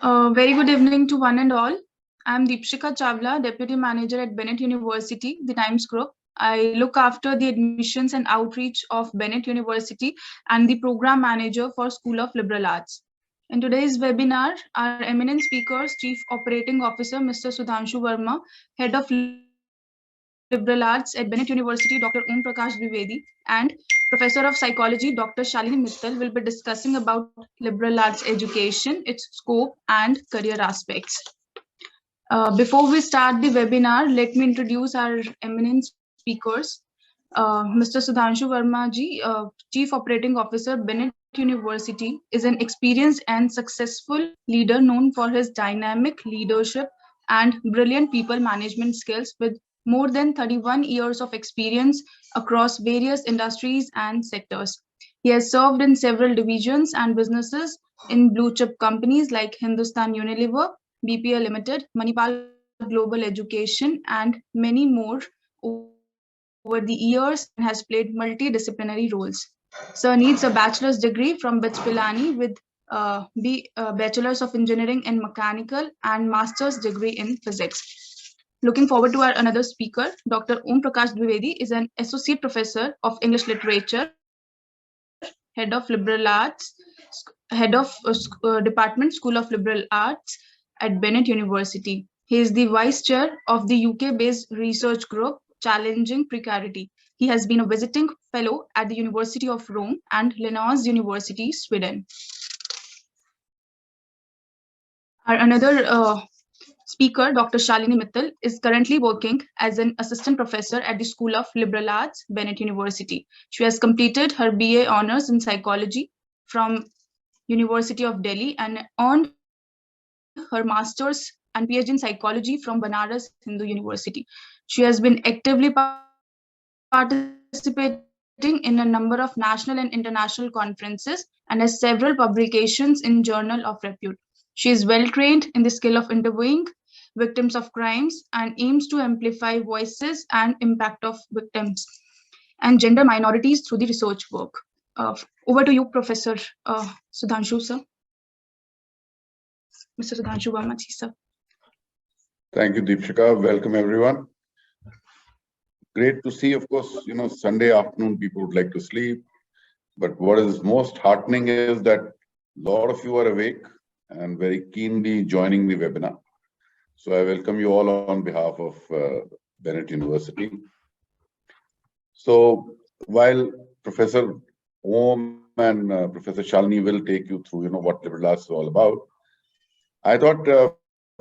Very good evening to one and all. I'm Deepshika Chawla, Deputy Manager at Bennett University, the Times Group. I look after the admissions and outreach of Bennett University and the Program Manager for School of Liberal Arts. In today's webinar, our eminent speakers, Chief Operating Officer Mr. Sudhanshu Varma, Head of Liberal Arts at Bennett University, Dr. Om Prakash Dwivedi, and Professor of Psychology, Dr. Shalini Mittal, will be discussing about liberal arts education, its scope, and career aspects. Before we start the webinar, let me introduce our eminent speakers. Mr. Sudhanshu Varma ji, Chief Operating Officer, Bennett University, is an experienced and successful leader known for his dynamic leadership and brilliant people management skills with more than 31 years of experience across various industries and sectors. He has served in several divisions and businesses in blue chip companies like Hindustan Unilever, BPL Limited, Manipal Global Education, and many more over the years and has played multidisciplinary roles. Sir needs a bachelor's degree from BITS Pilani with Bachelor's of Engineering in Mechanical and Master's degree in Physics. Looking forward to our another speaker, Dr. Om Prakash Dwivedi is an Associate Professor of English Literature, Head of Liberal Arts, Department School of Liberal Arts at Bennett University. He is the Vice Chair of the UK-based research group Challenging Precarity. He has been a visiting fellow at the University of Rome and Linnaeus University, Sweden. Our another speaker, Dr. Shalini Mittal, is currently working as an assistant professor at the School of Liberal Arts, Bennett University. She has completed her BA Honours in Psychology from University of Delhi and earned her Master's and PhD in Psychology from Banaras Hindu University. She has been actively participating in a number of national and international conferences and has several publications in Journal of Repute. She is well trained in the skill of interviewing victims of crimes and aims to amplify voices and impact of victims and gender minorities through the research work. Over to you, Professor Sudhanshu, sir. Mr. Sudhanshu Verma, ji, sir. Thank you, Deepshika. Welcome, everyone. Great to see, of course, Sunday afternoon, people would like to sleep. But what is most heartening is that a lot of you are awake and very keenly joining the webinar. So I welcome you all on behalf of Bennett University. So while Professor Om and Professor Shalini will take you through, what liberal arts is all about, I thought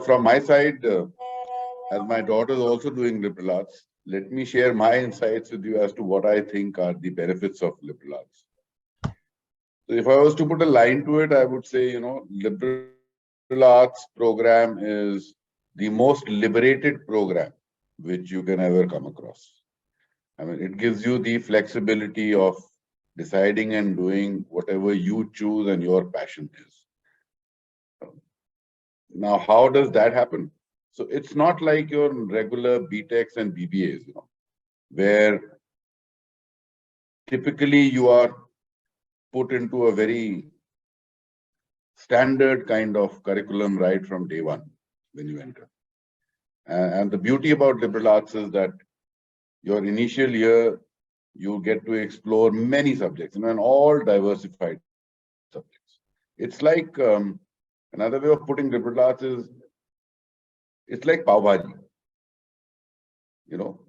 from my side, as my daughter is also doing liberal arts, let me share my insights with you as to what I think are the benefits of liberal arts. So if I was to put a line to it, I would say, liberal arts program is the most liberated program which you can ever come across. I mean, it gives you the flexibility of deciding and doing whatever you choose and your passion is. Now, how does that happen? So it's not like your regular BTECs and BBAs, where typically you are put into a very standard kind of curriculum right from day one when you enter. And the beauty about liberal arts is that your initial year, you get to explore many subjects, and all diversified subjects. It's like, another way of putting liberal arts is, it's like pav bhaji.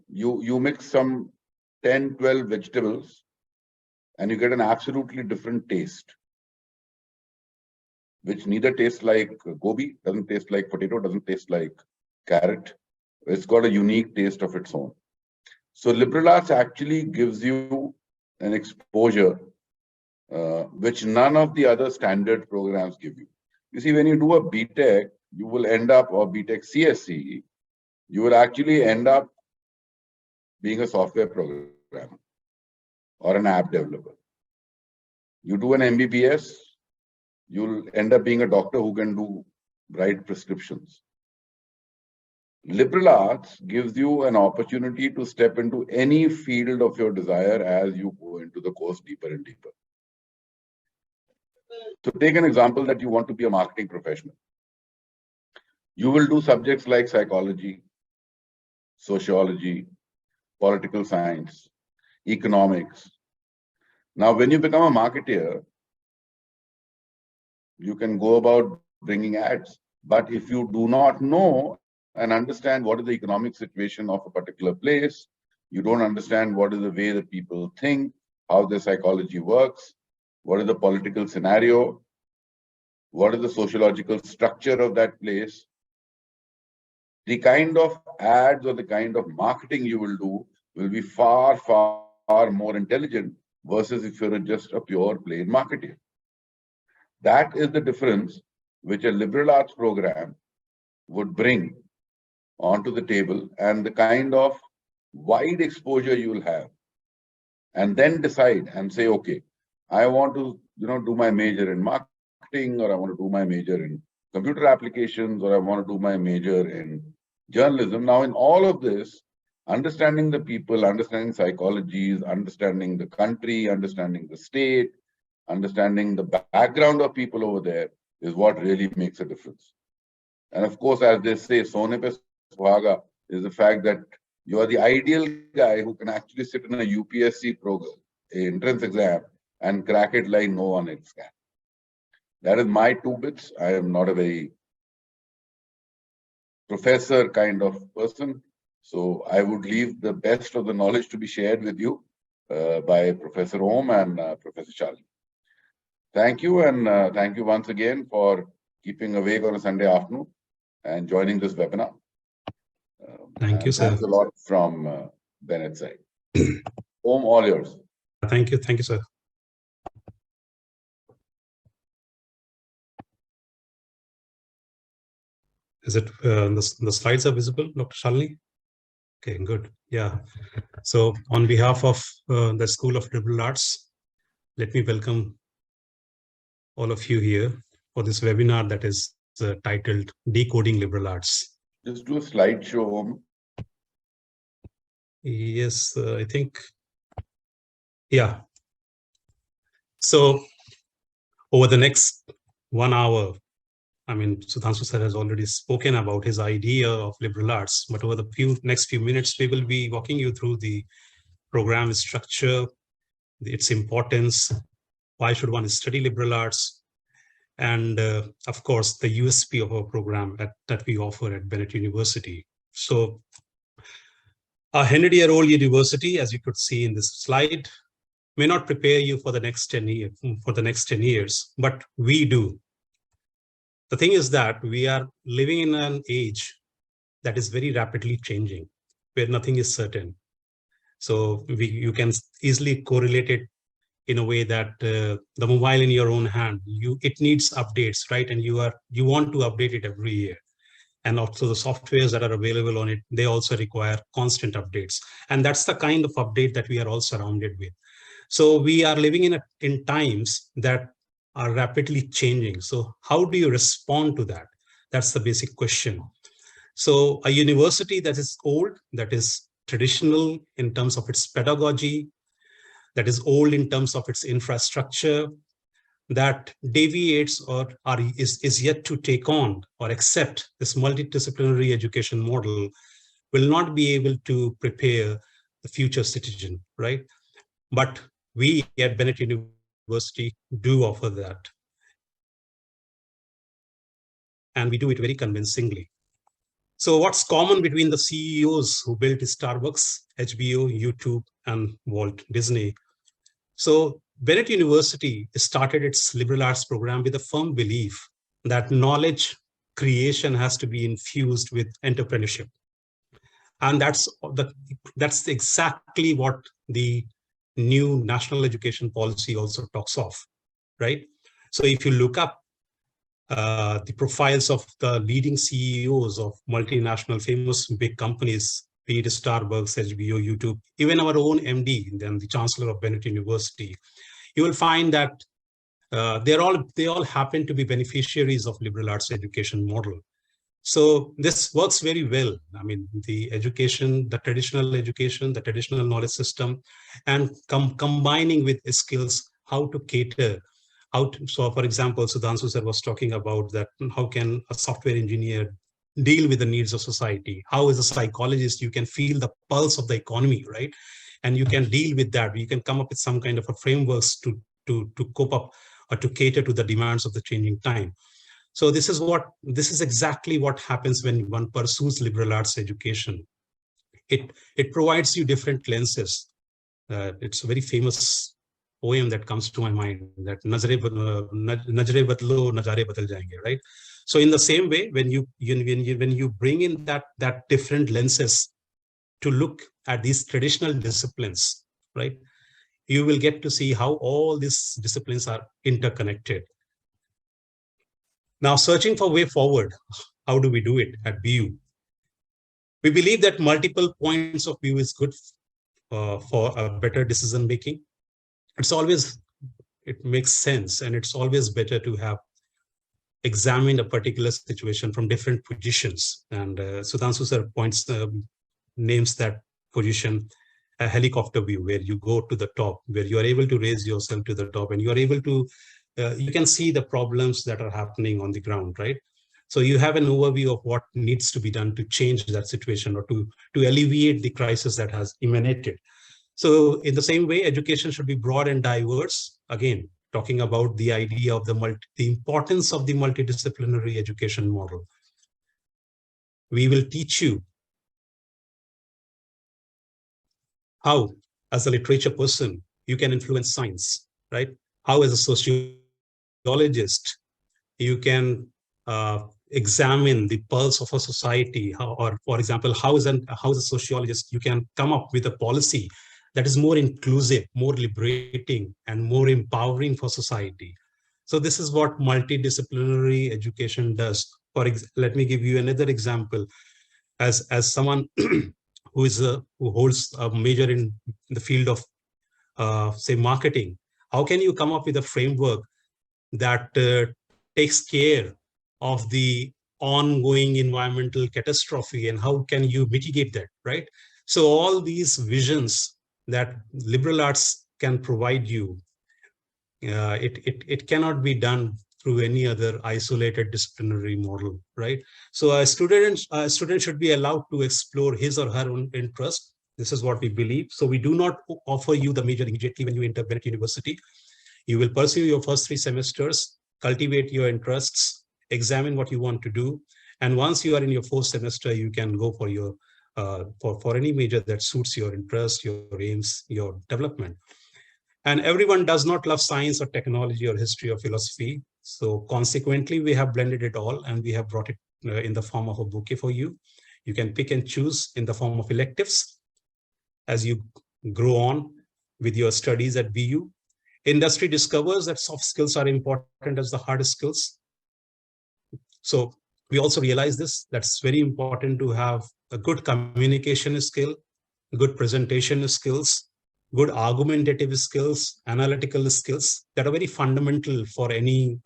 You mix some 10, 12 vegetables and you get an absolutely different taste, which neither tastes like gobi, doesn't taste like potato, doesn't taste like carrot. It's got a unique taste of its own. So liberal arts actually gives you an exposure which none of the other standard programs give you. You see, when you do a BTEC, you will end up, or BTEC CSC, you will actually end up being a software programmer or an app developer. You do an MBBS, you'll end up being a doctor who can write prescriptions. Liberal arts gives you an opportunity to step into any field of your desire as you go into the course deeper and deeper. So take an example that you want to be a marketing professional. You will do subjects like psychology, sociology, political science, economics. Now, when you become a marketeer, you can go about bringing ads. But if you do not know and understand what is the economic situation of a particular place, you don't understand what is the way that people think, how their psychology works, what is the political scenario, what is the sociological structure of that place, the kind of ads or the kind of marketing you will do will be far, far more intelligent versus if you're just a pure plain marketer. That is the difference which a liberal arts program would bring onto the table and the kind of wide exposure you will have. And then decide and say, okay, I want to do my major in marketing, or I want to do my major in computer applications, or I want to do my major in journalism. Now, in all of this, understanding the people, understanding psychologies, understanding the country, understanding the state, understanding the background of people over there is what really makes a difference. And of course, as they say, Sone pe Suhaga is the fact that you are the ideal guy who can actually sit in a UPSC program, entrance exam, and crack it like no one else can. That is my 2 bits. I am not a very professor kind of person. So I would leave the best of the knowledge to be shared with you by Professor Om and Professor Shalini. Thank you, and thank you once again for keeping awake on a Sunday afternoon and joining this webinar. Thank you, sir. Thanks a lot from Bennett's side. Om, all yours. Thank you, sir. Is it the slides are visible, Dr. Shalini? Okay, good. Yeah. So on behalf of the School of Liberal Arts, let me welcome all of you here for this webinar that is titled Decoding Liberal Arts. Just do a slideshow, Om. Yes, I think. Yeah. So over the next 1 hour, I mean, Sudhanshu sir has already spoken about his idea of liberal arts, but over the next few minutes, we will be walking you through the program structure, its importance, why should one study liberal arts, and of course, the USP of our program that we offer at Bennett University. So a 100-year-old university, as you could see in this slide, may not prepare you for the next 10 years, but we do. The thing is that we are living in an age that is very rapidly changing, where nothing is certain. So you can easily correlate it in a way that the mobile in your own hand, it needs updates, right? And you want to update it every year. And also the softwares that are available on it, they also require constant updates. And that's the kind of update that we are all surrounded with. So we are living in times that are rapidly changing. So how do you respond to that? That's the basic question. So a university that is old, that is traditional in terms of its pedagogy, that is old in terms of its infrastructure, that deviates or is yet to take on or accept this multidisciplinary education model will not be able to prepare the future citizen, right? But we at Bennett University do offer that. And we do it very convincingly. So what's common between the CEOs who built Starbucks, HBO, YouTube, and Walt Disney? So Bennett University started its liberal arts program with a firm belief that knowledge creation has to be infused with entrepreneurship. And that's exactly what the new national education policy also talks of, right? So if you look up the profiles of the leading CEOs of multinational famous big companies, be it Starbucks, HBO, YouTube, even our own MD, then the Chancellor of Bennett University, you will find that they all happen to be beneficiaries of liberal arts education model. So this works very well. I mean, the education, the traditional knowledge system, and combining with skills, how to cater. So for example, Sudhanshu sir was talking about that, how can a software engineer deal with the needs of society. How, as a psychologist, you can feel the pulse of the economy, right? And you can deal with that. You can come up with some kind of a frameworks to cope up or to cater to the demands of the changing time. So this is exactly what happens when one pursues liberal arts education. It provides you different lenses. It's a very famous poem that comes to my mind, that Nazare badlo, nazare badal jayenge, right? So in the same way, when you bring in that different lenses to look at these traditional disciplines, right, you will get to see how all these disciplines are interconnected. Now, searching for way forward, how do we do it at BU? We believe that multiple points of view is good for a better decision making. It makes sense, and it's always better to have examined a particular situation from different positions. And Sudhanshu sir names that position a helicopter view, where you go to the top, where you are able to raise yourself to the top, and you are able to, you can see the problems that are happening on the ground, right? So you have an overview of what needs to be done to change that situation, or to alleviate the crisis that has emanated. So in the same way, education should be broad and diverse. Again, talking about the idea of the importance of the multidisciplinary education model. We will teach you how, as a literature person, you can influence science, right? How, as a sociologist, you can examine the pulse of a society, or for example, how as a sociologist, you can come up with a policy that is more inclusive, more liberating, and more empowering for society. So this is what multidisciplinary education does. Let me give you another example. As someone who holds a major in the field of say marketing, how can you come up with a framework that takes care of the ongoing environmental catastrophe, and how can you mitigate that, right? So all these visions that liberal arts can provide you, it cannot be done through any other isolated disciplinary model, right? So a student should be allowed to explore his or her own interest. This is what we believe. So we do not offer you the major immediately when you enter Bennett University. You will pursue your first 3 semesters, cultivate your interests, examine what you want to do. And once you are in your 4th semester, you can go for your for any major that suits your interest, your aims, your development. And everyone does not love science or technology or history or philosophy. So consequently, we have blended it all, and we have brought it in the form of a bouquet for you. You can pick and choose in the form of electives as you grow on with your studies at BU. Industry discovers that soft skills are important as the hardest skills. So we also realize this, that's very important to have a good communication skill, good presentation skills, good argumentative skills, analytical skills that are very fundamental for any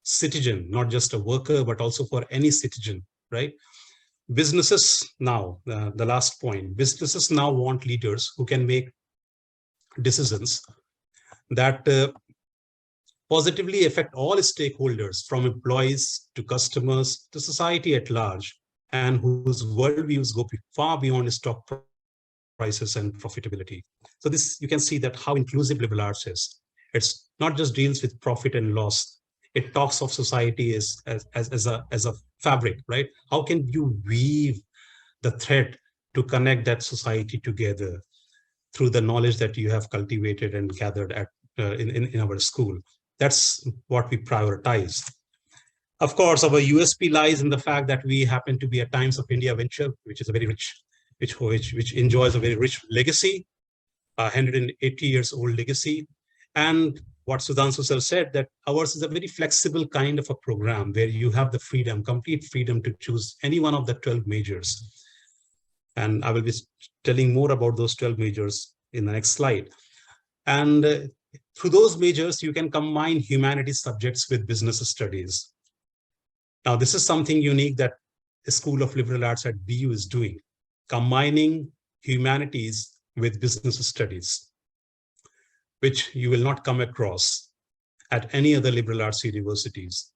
citizen, not just a worker, but also for any citizen, right? Businesses now, the last point, businesses now want leaders who can make decisions that positively affect all stakeholders, from employees to customers to society at large, and whose worldviews go far beyond stock prices and profitability. So this, you can see that how inclusive liberal arts is. It's not just deals with profit and loss. It talks of society as a fabric, right? How can you weave the thread to connect that society together through the knowledge that you have cultivated and gathered at in our school? That's what we prioritize. Of course, our USP lies in the fact that we happen to be a Times of India venture, which is a very rich, which enjoys a very rich legacy, 180 years old legacy. And what Sudhanshu sir said, that ours is a very flexible kind of a program where you have the freedom, complete freedom to choose any one of the 12 majors. And I will be telling more about those 12 majors in the next slide. And through those majors, you can combine humanities subjects with business studies. Now, this is something unique that the School of Liberal Arts at BU is doing, combining humanities with business studies, which you will not come across at any other liberal arts universities.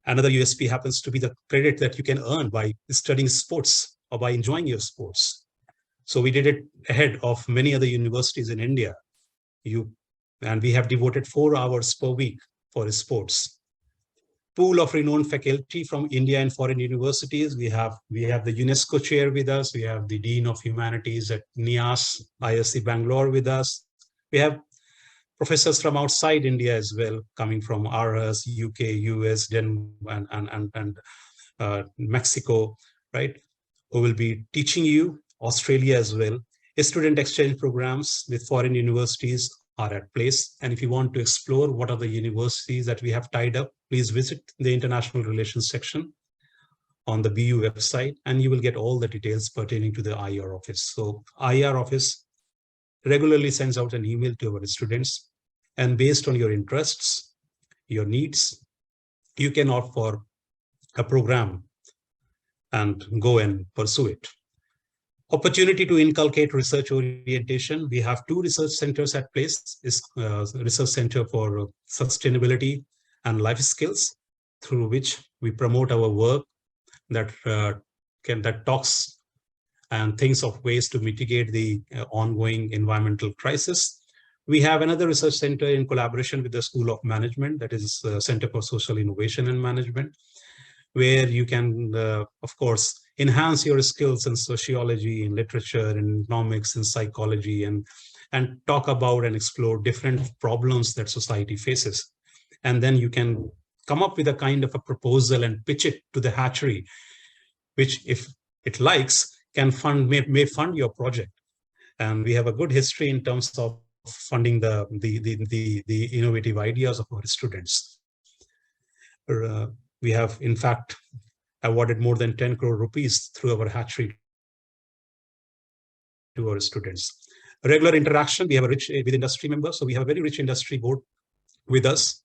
Another USP happens to be the credit that you can earn by studying sports or by enjoying your sports. So we did it ahead of many other universities in India. And we have devoted 4 hours per week for sports. Pool of renowned faculty from India and foreign universities. We have the UNESCO chair with us. We have the Dean of Humanities at NIAS, ISC Bangalore with us. We have professors from outside India as well, coming from Aarhus, UK, US, Denmark, and Mexico, right? Who will be teaching you. Australia as well. Student exchange programs with foreign universities are at place. And if you want to explore what are the universities that we have tied up, please visit the International Relations section on the BU website, and you will get all the details pertaining to the IR office. So IR office regularly sends out an email to our students, and based on your interests, your needs, you can opt for a program and go and pursue it. Opportunity to inculcate research orientation. We have 2 research centers at place. Is Research Center for Sustainability and Life Skills, through which we promote our work that talks and thinks of ways to mitigate the ongoing environmental crisis. We have another research center in collaboration with the School of Management, that is Center for Social Innovation and Management, where you can, of course, enhance your skills in sociology, in literature, in economics, in psychology, and talk about and explore different problems that society faces. And then you can come up with a kind of a proposal and pitch it to the hatchery, which, if it likes, may fund your project. And we have a good history in terms of funding the innovative ideas of our students. We have, in fact, awarded more than 10 crore rupees through our hatchery to our students. Regular interaction, we have a rich with industry members. So we have a very rich industry board with us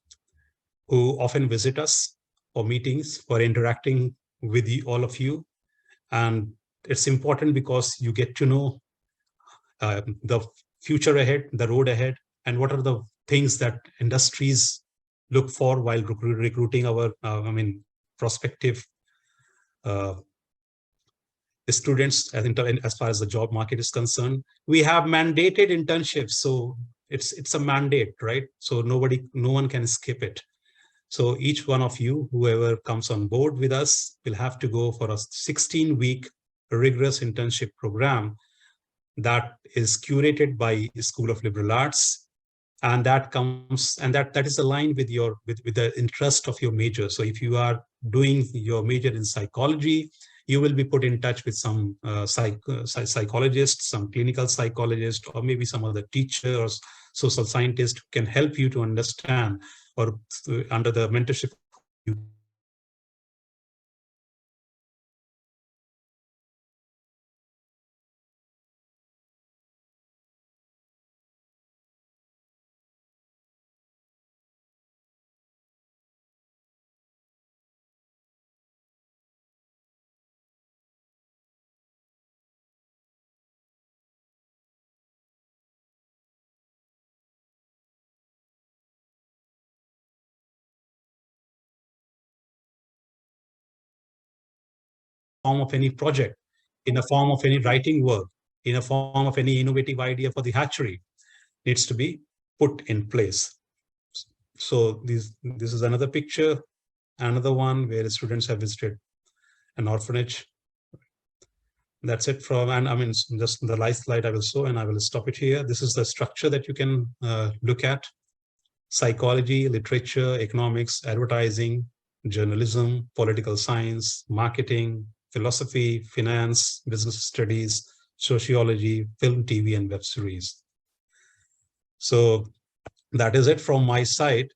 who often visit us for meetings, for interacting with all of you. And it's important because you get to know the future ahead, the road ahead, and what are the things that industries look for while recruiting our, prospective students as far as the job market is concerned. We have mandated internships, so it's a mandate, right? So no one can skip it. So each one of you, whoever comes on board with us, will have to go for a 16-week rigorous internship program that is curated by the School of Liberal Arts, and that is aligned with the interest of your major. So if you are doing your major in psychology, you will be put in touch with some psychologists, some clinical psychologists, or maybe some other teacher or social scientist who can help you to understand, or under the mentorship you form of any project, in a form of any writing work, in a form of any innovative idea for the hatchery, needs to be put in place. So this is another picture, another one where students have visited an orphanage. That's it from, and I mean, just the last slide I will show, and I will stop it here. This is the structure that you can look at: psychology, literature, economics, advertising, journalism, political science, marketing, philosophy, finance, business studies, sociology, film, TV, and web series. So that is it from my side.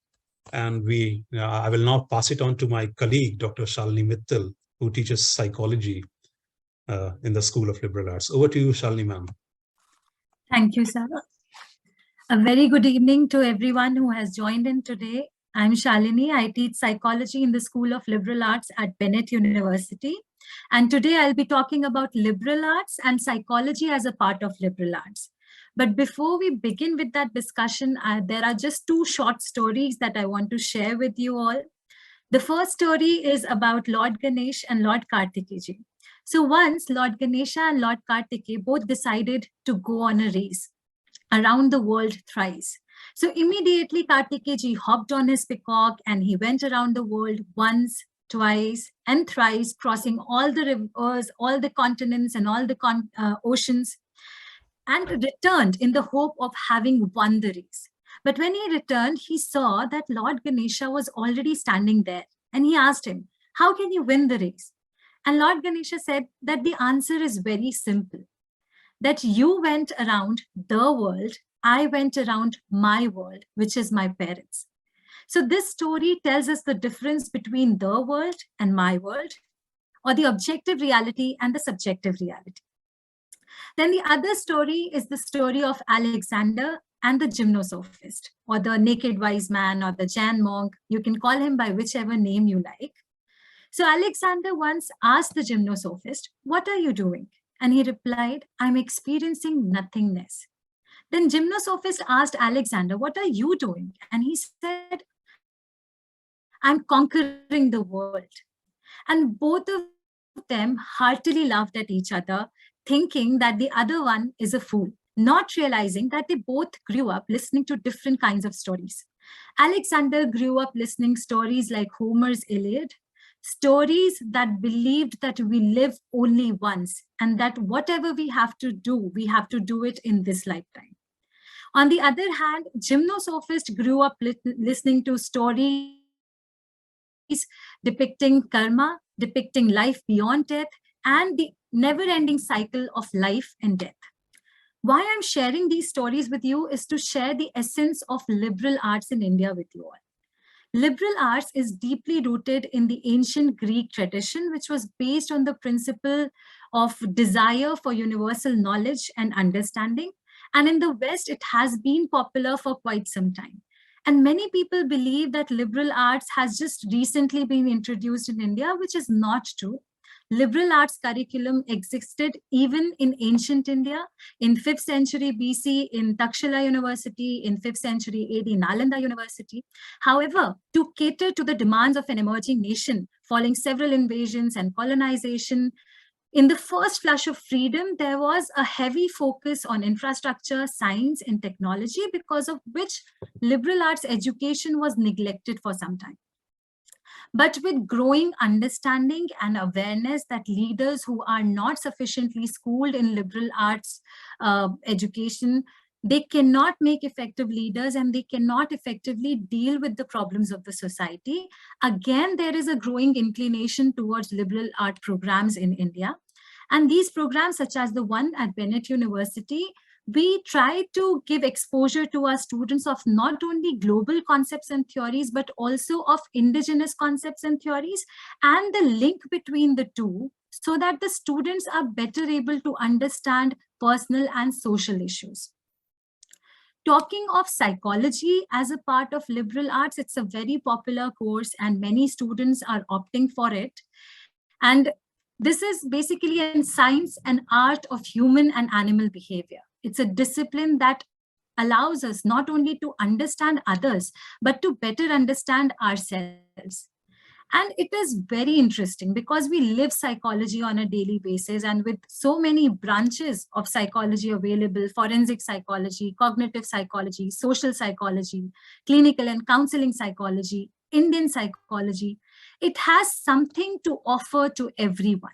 And I will now pass it on to my colleague, Dr. Shalini Mittal, who teaches psychology in the School of Liberal Arts. Over to you, Shalini ma'am. Thank you, sir. A very good evening to everyone who has joined in today. I'm Shalini. I teach psychology in the School of Liberal Arts at Bennett University. And today I'll be talking about liberal arts and psychology as a part of liberal arts. But before we begin with that discussion, there are just two short stories that I want to share with you all. The first story is about Lord Ganesh and Lord Kartikeji. So once Lord Ganesha and Lord Kartike both decided to go on a race around the world thrice. So immediately Kartikeji hopped on his peacock and he went around the world once, twice, and thrice, crossing all the rivers, all the continents, and all the oceans, and returned in the hope of having won the race. But when he returned, he saw that Lord Ganesha was already standing there. And he asked him, "How can you win the race?" And Lord Ganesha said that the answer is very simple, that you went around the world, I went around my world, which is my parents. So this story tells us the difference between the world and my world, or the objective reality and the subjective reality. Then the other story is the story of Alexander and the gymnosophist, or the naked wise man, or the Jan monk. You can call him by whichever name you like. So Alexander once asked the gymnosophist, "What are you doing?" And he replied, "I'm experiencing nothingness." Then gymnosophist asked Alexander, "What are you doing?" And he said, "I'm conquering the world." And both of them heartily laughed at each other, thinking that the other one is a fool, not realizing that they both grew up listening to different kinds of stories. Alexander grew up listening stories like Homer's Iliad, stories that believed that we live only once and that whatever we have to do it in this lifetime. On the other hand, gymnosophist grew up listening to stories depicting karma, depicting life beyond death, and the never-ending cycle of life and death. Why I'm sharing these stories with you is to share the essence of liberal arts in India with you all. Liberal arts is deeply rooted in the ancient Greek tradition, which was based on the principle of desire for universal knowledge and understanding. And in the West, it has been popular for quite some time. And many people believe that liberal arts has just recently been introduced in India, which is not true. Liberal arts curriculum existed even in ancient India, in 5th century BC in Takshila University, in 5th century AD Nalanda University. However, to cater to the demands of an emerging nation following several invasions and colonization, in the first flush of freedom, there was a heavy focus on infrastructure, science, and technology, because of which liberal arts education was neglected for some time. But with growing understanding and awareness that leaders who are not sufficiently schooled in liberal arts education, they cannot make effective leaders and they cannot effectively deal with the problems of the society. Again, there is a growing inclination towards liberal art programs in India. And these programs, such as the one at Bennett University, we try to give exposure to our students of not only global concepts and theories, but also of indigenous concepts and theories, and the link between the two, so that the students are better able to understand personal and social issues. Talking of psychology as a part of liberal arts, it's a very popular course and many students are opting for it. And this is basically a science and art of human and animal behavior. It's a discipline that allows us not only to understand others, but to better understand ourselves. And it is very interesting because we live psychology on a daily basis, and with so many branches of psychology available, forensic psychology, cognitive psychology, social psychology, clinical and counseling psychology, Indian psychology, it has something to offer to everyone.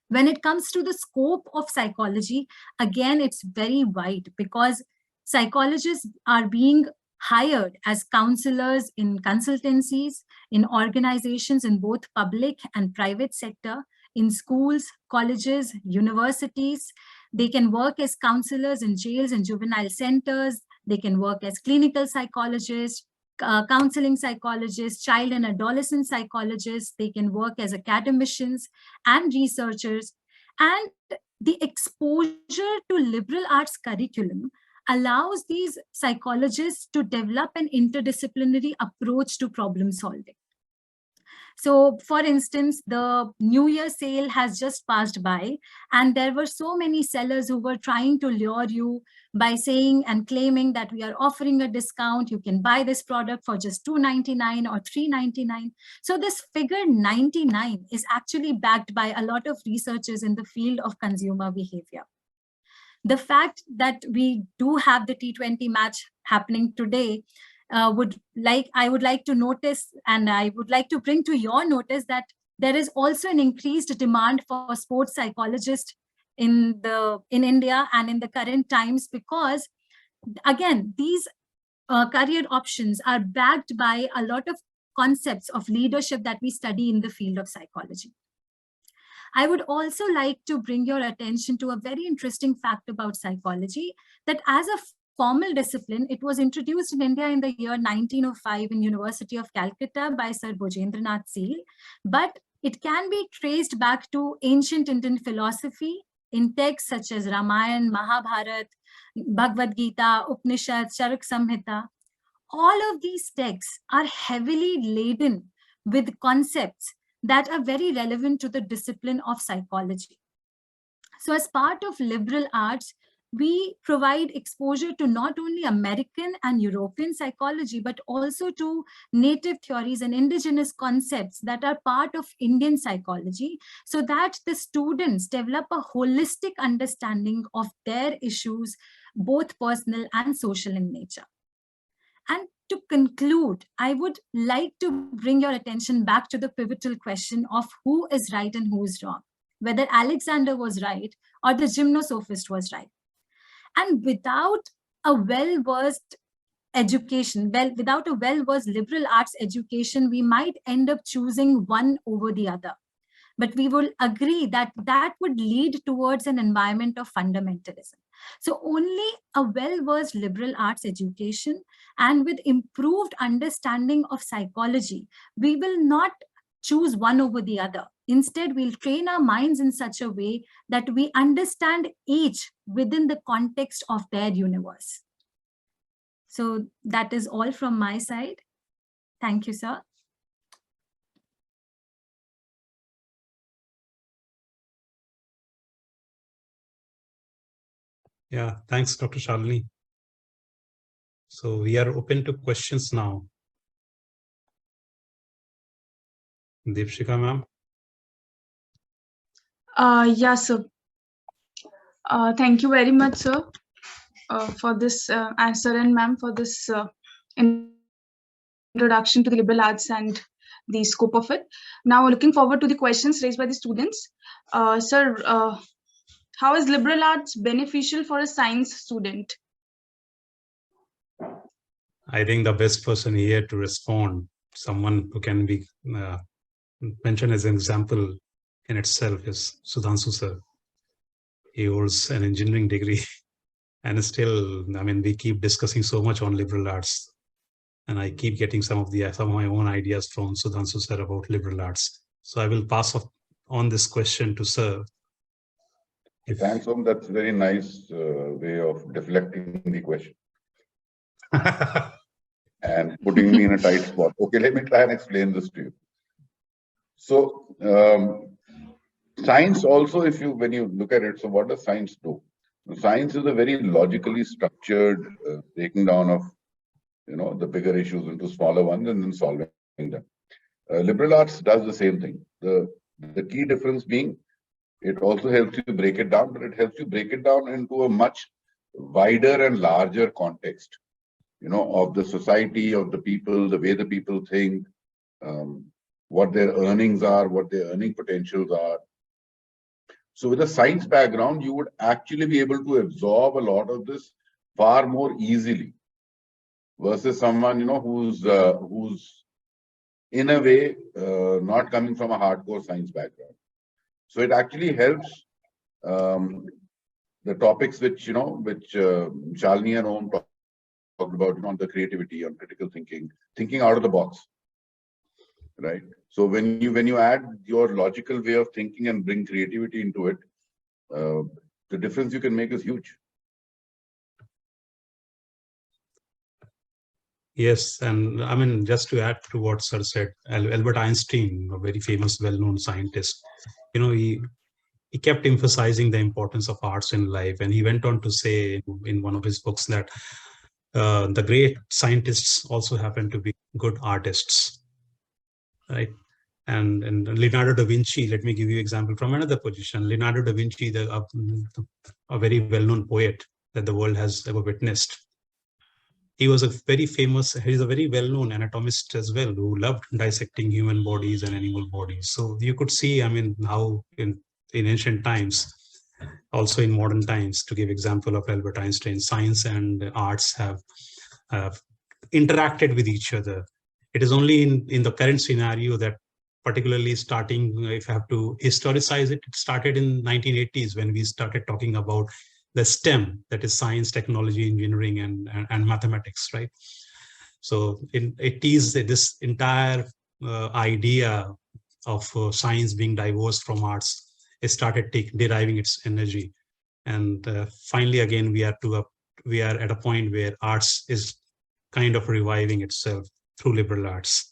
When it comes to the scope of psychology, again, it's very wide because psychologists are being hired as counselors in consultancies, in organizations in both public and private sector, in schools, colleges, universities. They can work as counselors in jails and juvenile centers. They can work as clinical psychologists, counseling psychologists, child and adolescent psychologists. They can work as academicians and researchers. And the exposure to liberal arts curriculum allows these psychologists to develop an interdisciplinary approach to problem solving. So for instance, the New Year sale has just passed by, and there were so many sellers who were trying to lure you by saying and claiming that we are offering a discount. You can buy this product for just $2.99 or $3.99. So this figure 99 is actually backed by a lot of researchers in the field of consumer behavior. The fact that we do have the T20 match happening today I would like to notice, and I would like to bring to your notice, that there is also an increased demand for sports psychologists in India and in the current times, because again, these career options are backed by a lot of concepts of leadership that we study in the field of psychology. I would also like to bring your attention to a very interesting fact about psychology, that as a formal discipline, it was introduced in India in the year 1905 in University of Calcutta by Sir Bojendranath Seal, but it can be traced back to ancient Indian philosophy in texts such as Ramayana, Mahabharata, Bhagavad Gita, Upanishad, Charak Samhita. All of these texts are heavily laden with concepts that are very relevant to the discipline of psychology. So as part of liberal arts, we provide exposure to not only American and European psychology, but also to native theories and indigenous concepts that are part of Indian psychology, so that the students develop a holistic understanding of their issues, both personal and social in nature. And to conclude, I would like to bring your attention back to the pivotal question of who is right and who is wrong, whether Alexander was right or the gymnosophist was right. And without a well-versed education, without a well-versed liberal arts education, we might end up choosing one over the other. But we will agree that that would lead towards an environment of fundamentalism. So only a well-versed liberal arts education and with improved understanding of psychology, we will not choose one over the other. Instead, we'll train our minds in such a way that we understand each within the context of their universe. So that is all from my side. Thank you, sir. Yeah, thanks, Dr. Shalini. So we are open to questions now. Deepshika, ma'am. Yes, sir. Thank you very much, sir, for this answer, and ma'am for this introduction to the liberal arts and the scope of it. Now, looking forward to the questions raised by the students. Sir, how is liberal arts beneficial for a science student? I think the best person here to respond, someone who can be mentioned as an example in itself, is Sudhanshu sir. He holds an engineering degree and still, I mean, we keep discussing so much on liberal arts, and I keep getting some of my own ideas from Sudhanshu sir about liberal arts. So I will pass on this question to sir. Thanks, Om. That's a very nice way of deflecting the question and putting me in a tight spot. Okay, let me try and explain this to you. So, science also, when you look at it, so what does science do? Science is a very logically structured breaking down of, the bigger issues into smaller ones and then solving them. Liberal arts does the same thing. The key difference being, it also helps you break it down, but it helps you break it down into a much wider and larger context, of the society, of the people, the way the people think, what their earnings are, what their earning potentials are. So with a science background, you would actually be able to absorb a lot of this far more easily versus someone, who's in a way not coming from a hardcore science background. So it actually helps the topics which Shalini and Om talked about, on the creativity, on critical thinking out of the box, right? So when you add your logical way of thinking and bring creativity into it, the difference you can make is huge. Yes, and I mean, just to add to what Sir said, Albert Einstein, a very famous, well-known scientist, he kept emphasizing the importance of arts in life, and he went on to say in one of his books that the great scientists also happen to be good artists, right? And Leonardo da Vinci, let me give you an example from another position. Leonardo da Vinci, a very well-known poet that the world has ever witnessed. He was he's a very well-known anatomist as well, who loved dissecting human bodies and animal bodies. So you could see, I mean, how in ancient times, also in modern times, to give example of Albert Einstein, science and arts have interacted with each other. It is only in the current scenario that, particularly starting, if I have to historicize it, it started in 1980s when we started talking about the STEM, that is science, technology, engineering, and mathematics, right? So it is this entire idea of science being diverse from arts, it started deriving its energy. And finally, again, we are at a point where arts is kind of reviving itself through liberal arts.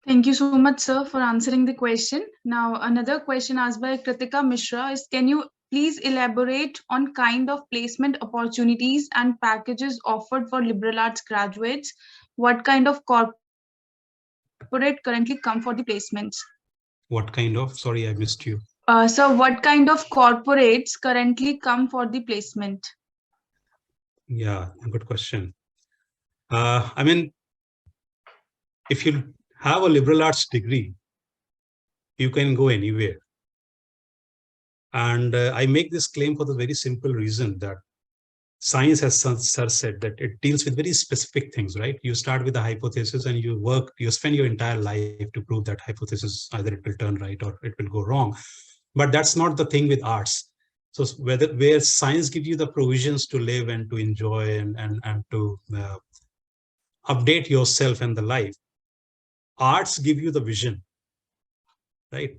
Thank you so much, sir, for answering the question. Now, another question asked by Kritika Mishra is, can you please elaborate on kind of placement opportunities and packages offered for liberal arts graduates? What kind of corporate currently come for the placements? What kind of? Sorry, I missed you. So what kind of corporates currently come for the placement? Yeah, good question. I mean, if you have a liberal arts degree, you can go anywhere. And I make this claim for the very simple reason that science, as Sir said, that it deals with very specific things, right? You start with a hypothesis and you spend your entire life to prove that hypothesis, either it will turn right or it will go wrong. But that's not the thing with arts. So where science gives you the provisions to live and to enjoy and to update yourself and the life, arts give you the vision, right?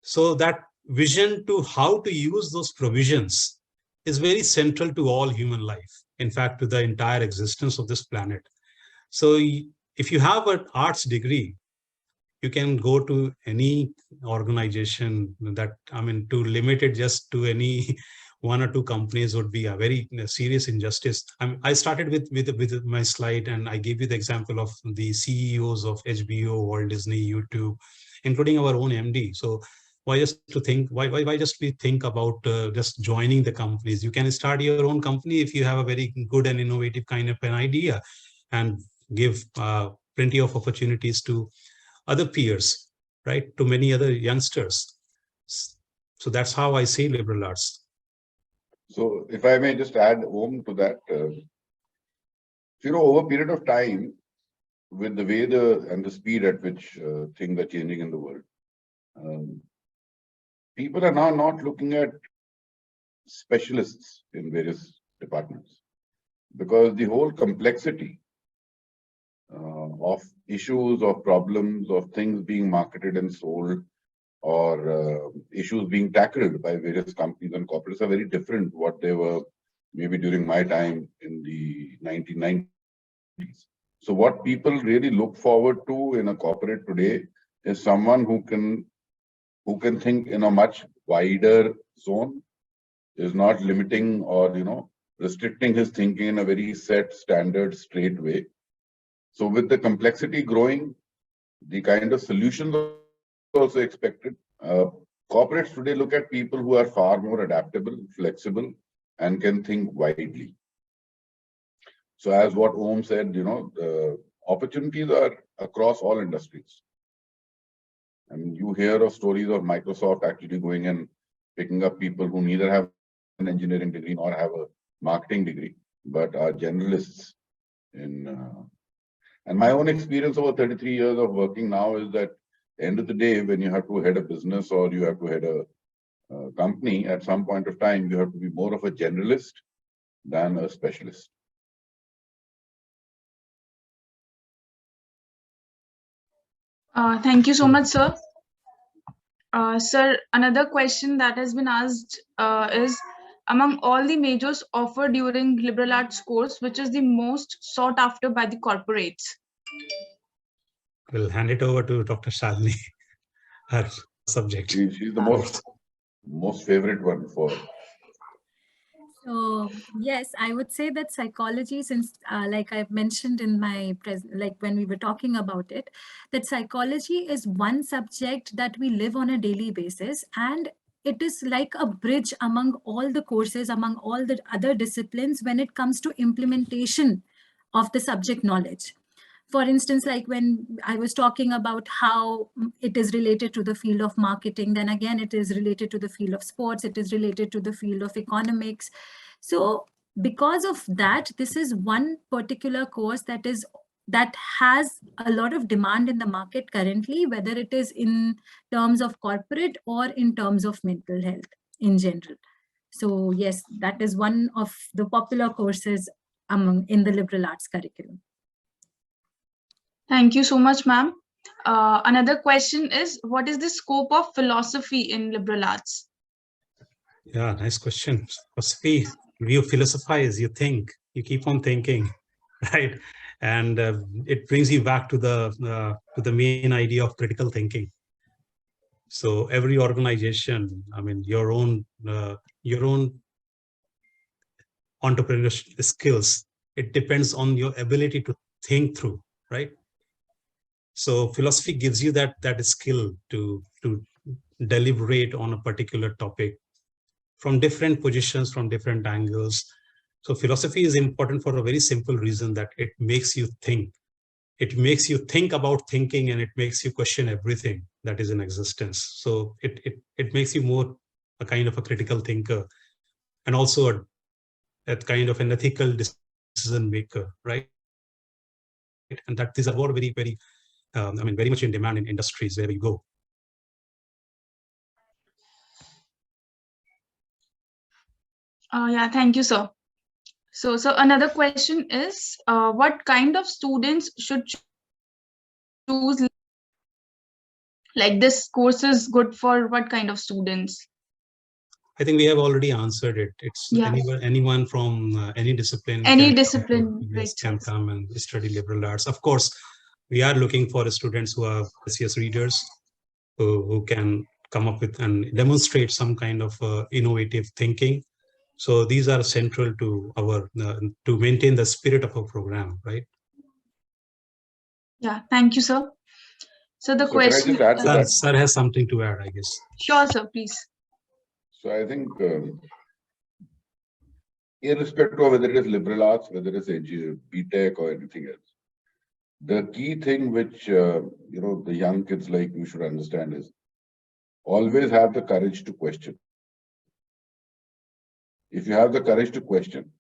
So that vision to how to use those provisions is very central to all human life, in fact, to the entire existence of this planet. So if you have an arts degree, you can go to any organization that, I mean, to limit it just to any one or two companies would be a very serious injustice. I started with my slide, and I gave you the example of the CEOs of HBO, Walt Disney, YouTube, including our own MD. So why just think about just joining the companies? You can start your own company if you have a very good and innovative kind of an idea, and give plenty of opportunities to other peers, right? To many other youngsters. So that's how I see liberal arts. So if I may just add home to that, over a period of time, with the way and the speed at which things are changing in the world, people are now not looking at specialists in various departments, because the whole complexity of issues, of problems, of things being marketed and sold, or issues being tackled by various companies and corporates are very different what they were maybe during my time in the 1990s. So what people really look forward to in a corporate today is someone who can think in a much wider zone, is not limiting or restricting his thinking in a very set, standard, straight way. So with the complexity growing, the kind of solutions also expected. Corporates today look at people who are far more adaptable, flexible, and can think widely. So as what Om said, the opportunities are across all industries. I mean, you hear of stories of Microsoft actually going and picking up people who neither have an engineering degree nor have a marketing degree, but are generalists and my own experience over 33 years of working now is that end of the day, when you have to head a business or you have to head a company, at some point of time, you have to be more of a generalist than a specialist. Thank you so much, sir. Sir, another question that has been asked is, among all the majors offered during liberal arts course, which is the most sought after by the corporates? We'll hand it over to Dr. Shalini, her subject. She's the most favorite one for. So yes, I would say that psychology, since like I've mentioned in my like when we were talking about it, that psychology is one subject that we live on a daily basis, and it is like a bridge among all the courses, among all the other disciplines when it comes to implementation of the subject knowledge. For instance, like when I was talking about how it is related to the field of marketing, then again, it is related to the field of sports, it is related to the field of economics. So because of that, this is one particular course that has a lot of demand in the market currently, whether it is in terms of corporate or in terms of mental health in general. So yes, that is one of the popular courses in the liberal arts curriculum. Thank you so much, ma'am. Another question is, what is the scope of philosophy in liberal arts? Yeah, nice question. Philosophy, you philosophize, you think, you keep on thinking, right? And it brings you back to the main idea of critical thinking. So every organization, I mean, your own entrepreneurship skills, it depends on your ability to think through, right? So philosophy gives you that skill to deliberate on a particular topic from different positions, from different angles. So philosophy is important for a very simple reason, that it makes you think. It makes you think about thinking, and it makes you question everything that is in existence. So it makes you more a kind of a critical thinker, and also a kind of an ethical decision maker, right? And that these are all very, very, very much in demand in industries where we go. Yeah, thank you, sir. So another question is, what kind of students should choose? Like, this course is good for what kind of students? I think we have already answered it. It's anyone from any discipline. Any discipline, can come and study liberal arts. Of course, we are looking for students who are serious readers, who can come up with and demonstrate some kind of innovative thinking. So these are central to our to maintain the spirit of our program, right? Yeah, thank you, sir. So the question, can I just add sir has something to add, I guess. Sure, sir, please. So I think, irrespective of whether it is liberal arts, whether it is BTech or anything else, the key thing which the young kids like you should understand is always have the courage to question. If you have the courage to question,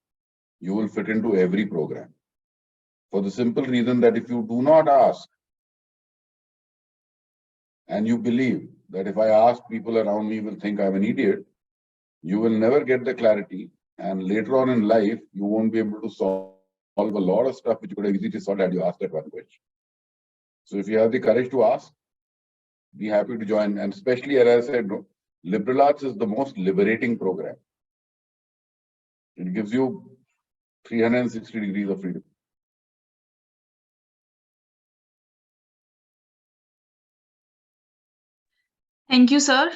you will fit into every program. For the simple reason that if you do not ask, and you believe that if I ask, people around me will think I'm an idiot, you will never get the clarity. And later on in life, you won't be able to solve a lot of stuff which you could have easily solved had you asked that one question. So if you have the courage to ask, be happy to join. And especially, as I said, liberal arts is the most liberating program. It gives you 360 degrees of freedom. Thank you, sir.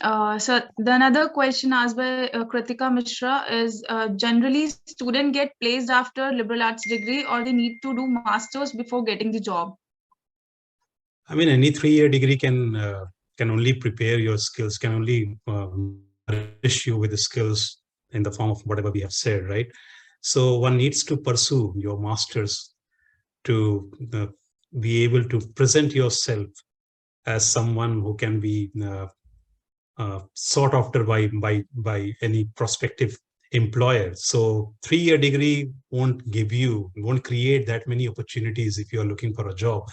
So the another question asked by Kritika Mishra is, generally students get placed after liberal arts degree, or they need to do masters before getting the job? I mean, any 3-year degree can only prepare your skills, can only nourish you with the skills in the form of whatever we have said, right? So one needs to pursue your masters to be able to present yourself as someone who can be sought after by any prospective employer. So 3-year degree won't create that many opportunities if you are looking for a job.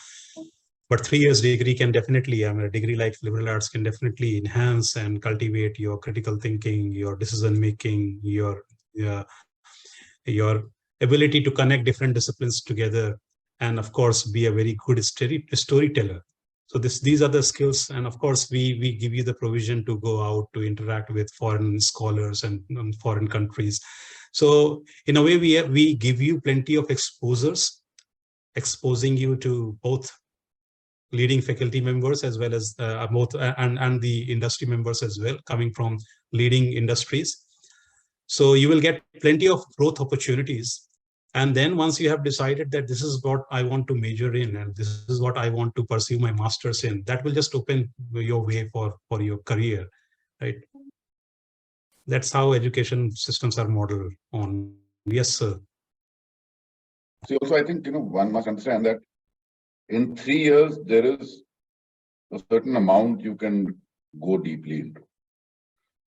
But 3 years degree can definitely, I mean, a degree like liberal arts can definitely enhance and cultivate your critical thinking, your decision making, your ability to connect different disciplines together, and of course, be a very good storyteller. So these are the skills. And of course, we give you the provision to go out to interact with foreign scholars and foreign countries. So in a way, we give you plenty of exposures, exposing you to both leading faculty members as well as both and the industry members as well, coming from leading industries. So you will get plenty of growth opportunities. And then once you have decided that this is what I want to major in and this is what I want to pursue my master's in, that will just open your way for your career, right? That's how education systems are modeled on. Yes, sir. So also, I think, one must understand that in 3 years, there is a certain amount you can go deeply into.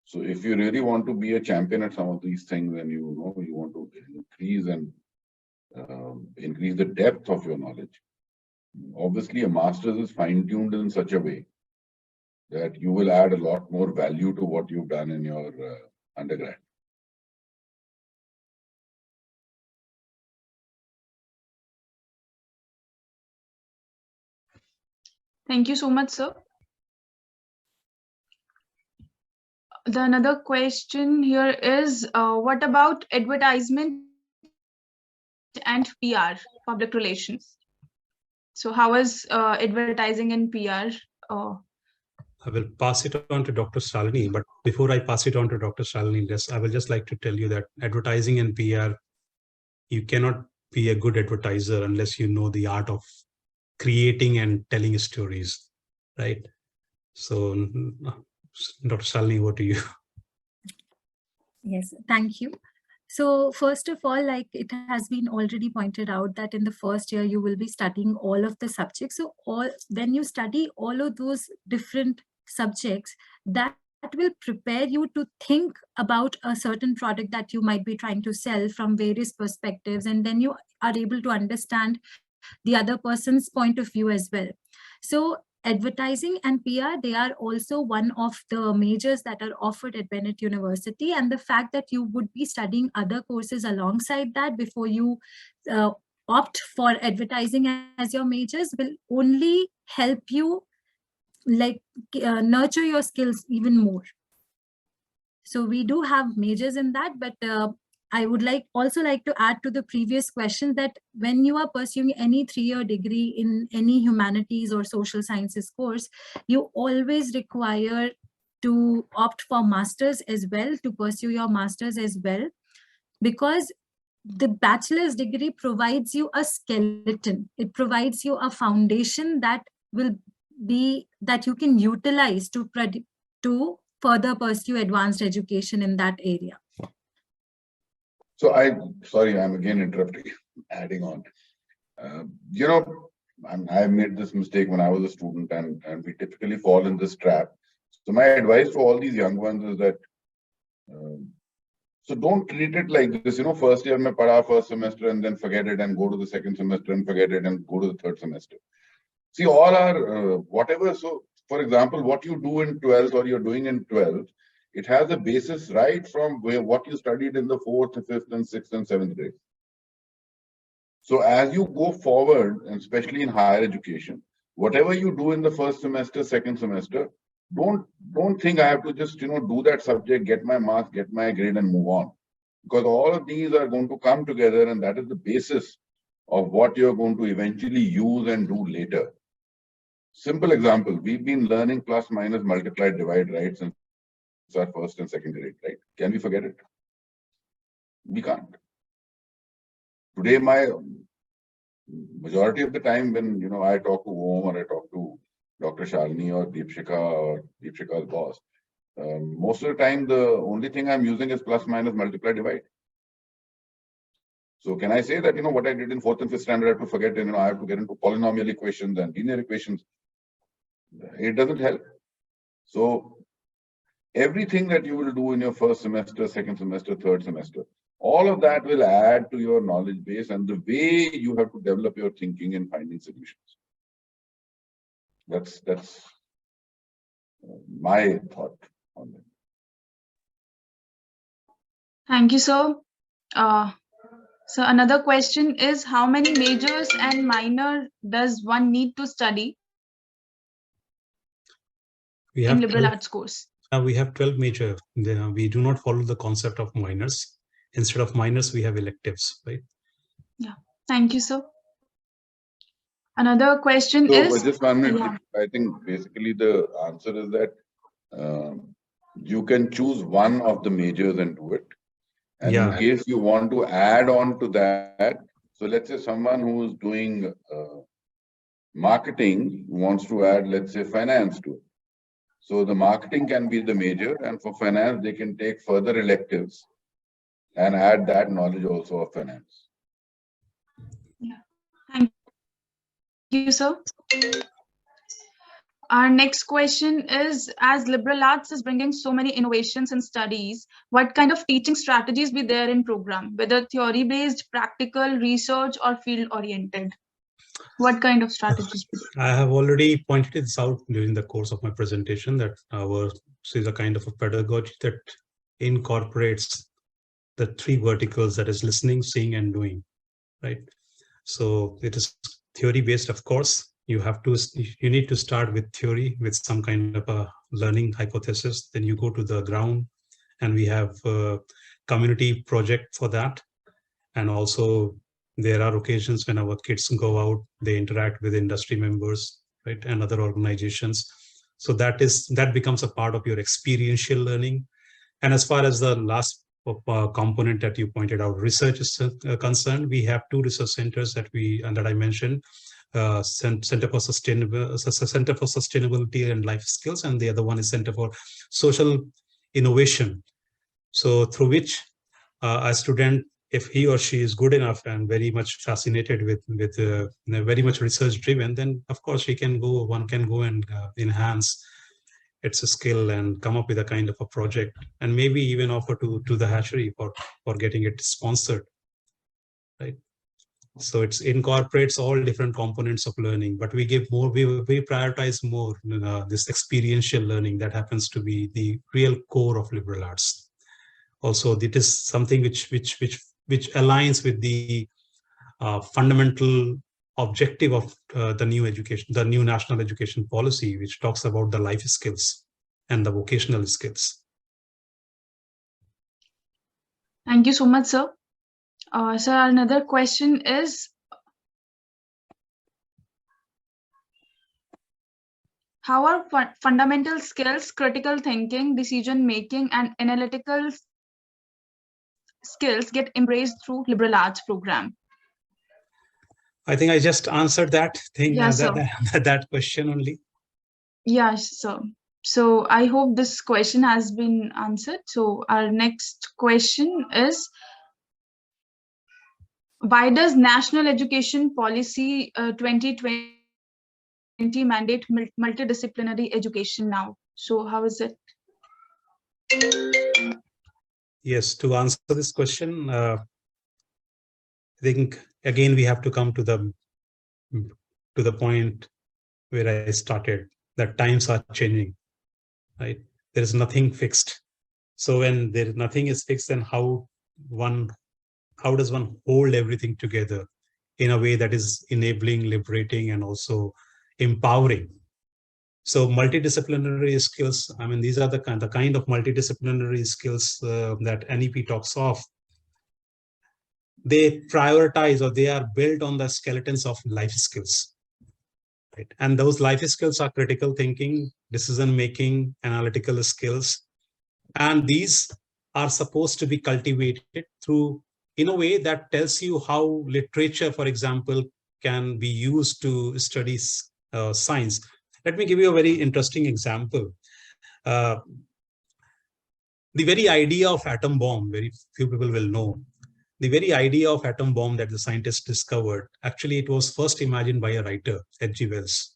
So if you really want to be a champion at some of these things and you want to increase and increase the depth of your knowledge, obviously a master's is fine-tuned in such a way that you will add a lot more value to what you've done in your undergrad. Thank you so much, sir. The another question here is, what about advertisement and PR, public relations? So how is advertising and PR? I will pass it on to Dr. Shalini, but before I pass it on to Dr. Shalini, I will just like to tell you that advertising and PR, you cannot be a good advertiser unless you know the art of creating and telling stories, right? So, Dr. Shalini, over to you. Yes, thank you. So first of all, like it has been already pointed out that in the first year, you will be studying all of the subjects. So when you study all of those different subjects, that will prepare you to think about a certain product that you might be trying to sell from various perspectives. And then you are able to understand the other person's point of view as well. So advertising and PR, they are also one of the majors that are offered at Bennett University. And the fact that you would be studying other courses alongside that before you opt for advertising as your majors will only help you nurture your skills even more. So we do have majors in that, but I would also like to add to the previous question that when you are pursuing any 3-year degree in any humanities or social sciences course, you always require to opt for masters as well, to pursue your masters as well, because the bachelor's degree provides you a skeleton. It provides you a foundation that will be that you can utilize to further pursue advanced education in that area. So sorry, I'm again interrupting, adding on. I made this mistake when I was a student, and we typically fall in this trap. So my advice to all these young ones is that, so don't treat it like this, first year mein pada first semester and then forget it and go to the second semester and forget it and go to the third semester. See, all our whatever. So, for example, what you do in 12th or you're doing in 12th, it has a basis right from what you studied in the 4th, 5th, and 6th and 7th grade. So as you go forward, and especially in higher education, whatever you do in the first semester, second semester, don't think I have to just do that subject, get my marks, get my grade, and move on. Because all of these are going to come together, and that is the basis of what you're going to eventually use and do later. Simple example, we've been learning plus, minus, multiply, divide, right, since our first and second grade, right? Can we forget it? We can't. Today, my majority of the time when, I talk to Om or I talk to Dr. Shalini or Deepshika's boss, most of the time, the only thing I'm using is plus, minus, multiply, divide. So can I say that, what I did in 4th and 5th standard, I have to forget, I have to get into polynomial equations and linear equations. It doesn't help. So everything that you will do in your first semester, second semester, third semester, all of that will add to your knowledge base and the way you have to develop your thinking in finding solutions. That's my thought on that. Thank you, sir. So another question is, how many majors and minor does one need to study in liberal arts course? We have 12 major. We do not follow the concept of minors. Instead of minors, we have electives, right? Yeah. Thank you, sir. Another question So, is, just 1 minute. yeah. I think basically the answer is that you can choose one of the majors and do it. And in case you want to add on to that, so let's say someone who is doing marketing wants to add, let's say, finance to it. So the marketing can be the major, and for finance, they can take further electives and add that knowledge also of finance. Yeah. Thank you, sir. Our next question is, as liberal arts is bringing so many innovations in studies, what kind of teaching strategies be there in program, whether theory-based, practical, research, or field-oriented? What kind of strategies? I have already pointed this out during the course of my presentation that our is a kind of a pedagogy that incorporates the 3 verticals, that is listening, seeing, and doing, right? So it is theory-based, of course. You need to start with theory, with some kind of a learning hypothesis. Then you go to the ground, and we have a community project for that. And also there are occasions when our kids go out, they interact with industry members, right, and other organizations. So that becomes a part of your experiential learning. And as far as the last component that you pointed out, research is concerned, we have 2 research centers that I mentioned. Center for Sustainability and Life Skills, and the other one is Center for Social Innovation. So through which a student, if he or she is good enough and very much fascinated with very much research driven, then of course one can go and enhance its skill and come up with a kind of a project, and maybe even offer to the hatchery for getting it sponsored, right? So it incorporates all different components of learning, but we give more, we prioritize more this experiential learning that happens to be the real core of liberal arts. Also, it is something which aligns with the fundamental objective of the new national education policy, which talks about the life skills and the vocational skills. Thank you so much, sir. Sir, another question is, how are fundamental skills, critical thinking, decision making, and analytical skills get embraced through liberal arts program? I think I just answered that thing, that question only. Yes, sir. So I hope this question has been answered. So our next question is, why does National Education Policy 2020 mandate multidisciplinary education now? So how is it? Yes, to answer this question, I think again we have to come to the point where I started, that times are changing, right? There is nothing fixed. So when nothing is fixed, then how does one hold everything together in a way that is enabling, liberating, and also empowering? So multidisciplinary skills, I mean, these are the kind of multidisciplinary skills that NEP talks of. They prioritize, or they are built on the skeletons of life skills, right? And those life skills are critical thinking, decision-making, analytical skills. And these are supposed to be cultivated through, in a way that tells you how literature, for example, can be used to study science. Let me give you a very interesting example. The very idea of atom bomb, very few people will know. The very idea of atom bomb that the scientists discovered, actually it was first imagined by a writer, H.G. Wells.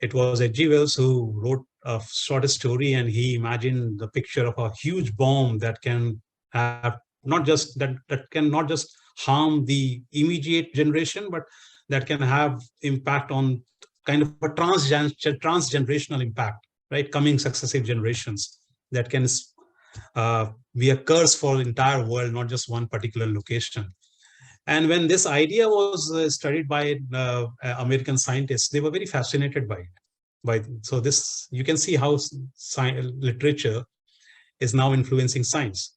It was H.G. Wells who wrote a short story, and he imagined the picture of a huge bomb that can have not just harm the immediate generation, but that can have impact on kind of a transgenerational impact, right? Coming successive generations, that can be a curse for the entire world, not just one particular location. And when this idea was studied by American scientists, they were very fascinated by it. So this, you can see how literature is now influencing science.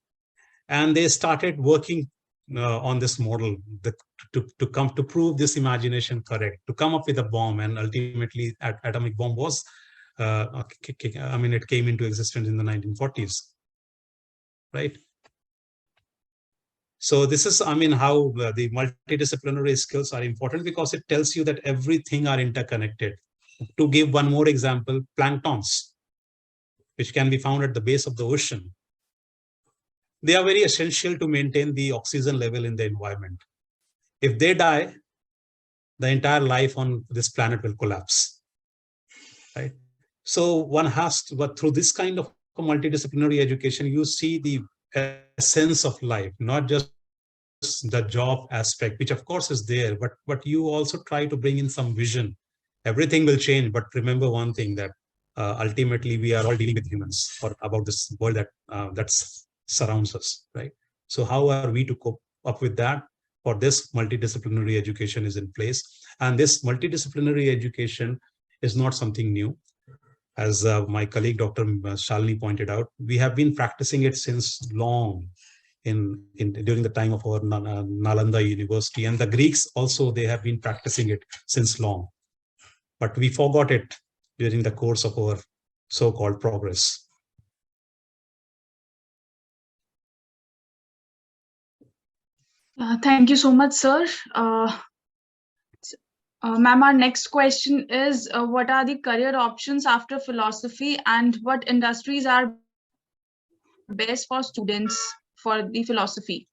And they started working on this model that to prove this imagination correct, to come up with a bomb, and ultimately atomic bomb was, it came into existence in the 1940s, right? So this is, how the multidisciplinary skills are important, because it tells you that everything are interconnected. To give one more example, planktons, which can be found at the base of the ocean, they are very essential to maintain the oxygen level in the environment. If they die, the entire life on this planet will collapse, right? So one has to, but through this kind of multidisciplinary education, you see the essence of life, not just the job aspect, which of course is there, but you also try to bring in some vision. Everything will change, but remember one thing, that ultimately we are all dealing with humans, or about this world that surrounds us, right? So how are we to cope up with that? For this, multidisciplinary education is in place, and this multidisciplinary education is not something new. As my colleague Dr. Shalini pointed out, we have been practicing it since long, during the time of our Nalanda University, and the Greeks also, they have been practicing it since long, but we forgot it during the course of our so-called progress. Thank you so much, sir. Ma'am, our next question is, what are the career options after philosophy, and what industries are best for students for the philosophy?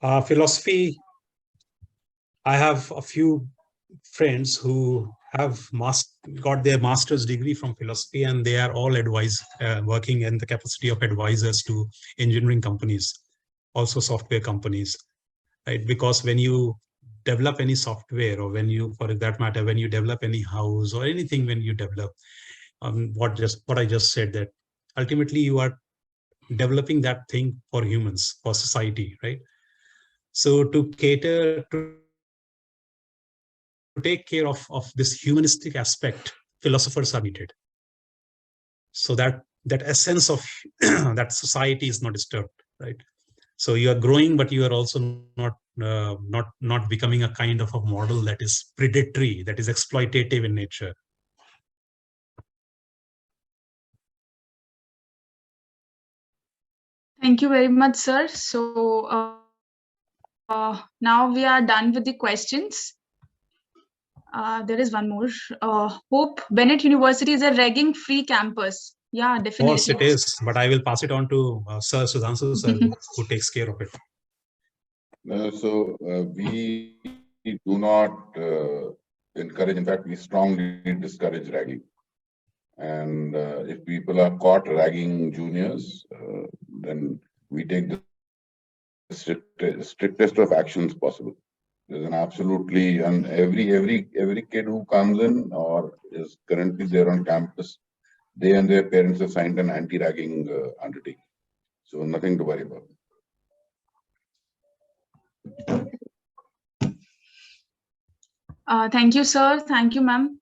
Philosophy, I have a few friends who have got their master's degree from philosophy, and they are all working in the capacity of advisors to engineering companies, also software companies, right? Because when you develop any software, or when you, for that matter, when you develop any house or anything, when you develop what I just said, that ultimately you are developing that thing for humans, for society, right? So to cater to take care of this humanistic aspect, philosophers are needed, so that essence of that society is not disturbed, right? So you are growing, but you are also not becoming a kind of a model that is predatory, that is exploitative in nature. Thank you very much, sir. So now we are done with the questions. There is one more. Hope Bennett University is a ragging-free campus. Yeah, definitely. Of course it is, but I will pass it on to Sir Sudhanshu, sir, who takes care of it. We do not encourage, in fact, we strongly discourage ragging. And if people are caught ragging juniors, then we take the strictest of actions possible. There's an absolutely, and every kid who comes in or is currently there on campus, they and their parents have signed an anti-ragging undertaking. So nothing to worry about. Thank you, sir. Thank you, ma'am.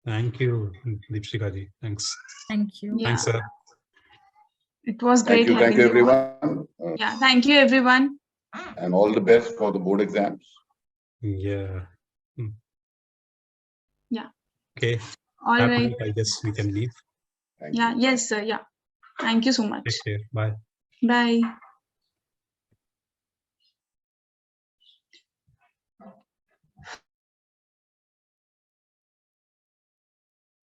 Thank you, Deepshika ji. Thanks. Thank you. Yeah. Thanks, sir. It was great. Thank you, everyone. Yeah, thank you, everyone. And all the best for the board exams. Yeah. Yeah. Okay. All right. I guess we can leave. Thank Yeah. you. Yes, sir. Yeah. Thank you so much. Take care. Bye. Bye.